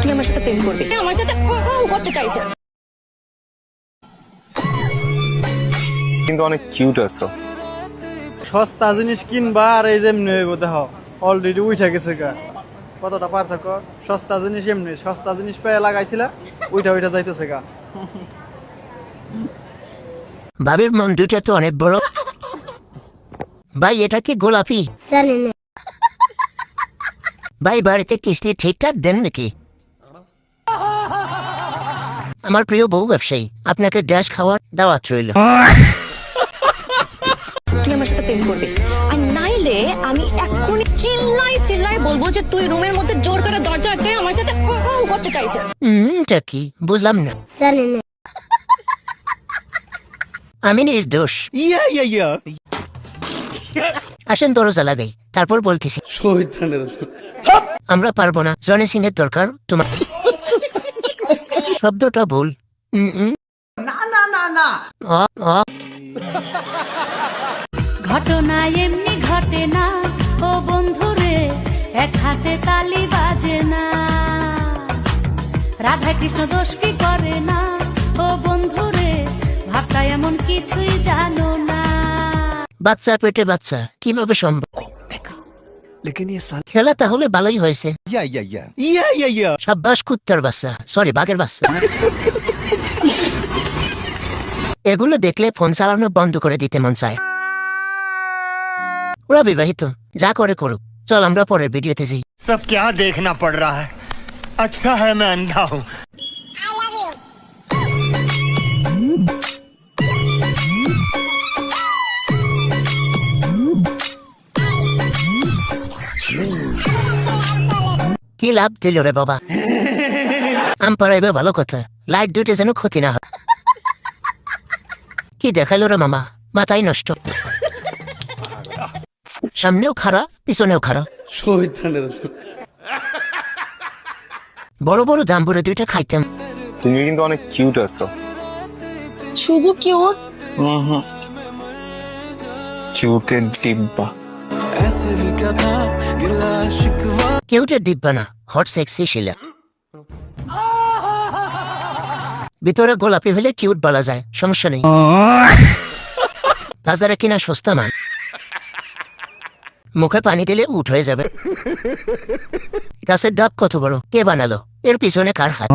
তুই আমার সাথে প্রেম করবি, আমার সাথে করতে চাইছে। কিন্তু অনেক কিউট আছো। সস্তা জিনিস কিনবা আর এই যে এমনি হইব দেখ অলরেডি উঠে গেছে গা। কতটা পার্থক্য, সস্তা জিনিস এমনি, সস্তা জিনিস পেয়ে লাগাইছিলা উঠা যাইতেছে গা। ভাবির মন দুইটা তো অনেক বড়। ভাই এটা কি গোলাপি? জানি না। ভাই বাড়িতে কিস্তি ঠিকঠাক দেন নাকি? আমার প্রিয় বউ ব্যবসায়ী, আপনাকে ড্যাশ খাওয়ার দাওয়াত রইল। তুই আমার সাথে প্রেম করবি, আর নাইলে আমি এক্ষুনি চিল্লাই বলবো যে তুই রুমের মধ্যে জোর করে দরজা আটকে আমার সাথে করতে চাইছে। টা কি বুঝলাম না। জানি না। আমি নির্দোষ। আসেন দরজা লাগাই, তারপর বলতেছি। আমরা পারবো না, জনি সিং এর দরকার তোমার। শব্দটা ভুল। ঘটনা এমনি ঘটে না ও বন্ধুরে, এক হাতে তালি বাজে না। রাধা কৃষ্ণ দোষ কি করে না ও বন্ধুরে, ভাবটা এমন কিছুই জানো না। বাচ্চার পেটে বাচ্চা কিভাবে সম্ভব? খেলা তাহলে ভালোই হয়েছে। সাব্বাস কুত্তার বাচ্চা, সরি বাঘের বাচ্চা। এগুলো দেখলে ফোন চালানো বন্ধ করে দিতে মন চায়। ওরা বিবাহিত, যা করে করুক। চল আমরা পরের ভিডিওতে যাই। सब क्या देखना पड़ रहा है? अच्छा है मैं अंधा हूँ। কি লাভ দিল রে বাবা? আম পাড়াইবে ভালো কথা, লাইট দুইটা যেন ক্ষতি না হয়। কি দেখাইলো রে মামা, মাথায় নষ্ট। সামনেও খারা, পিছনেও খারা। বড় বড় জাম্বুরে দুইটা খাইতাম। তুমি কিন্তু অনেক কিউট আছো। শুভ কিউট? কিউটের ডিব্বা। কেউটের দিব্যা না, হট সেক্সি শিলা। ভিতরে গোলাপি হলে কিউট বলা যায়, সমস্যা নেই। বাজারে কিনা সস্তা মান, মুখে পানি দিলে উঠ হয়ে যাবে। গাছের ডাব কত বড়, কে বানালো, এর পিছনে কার হাত?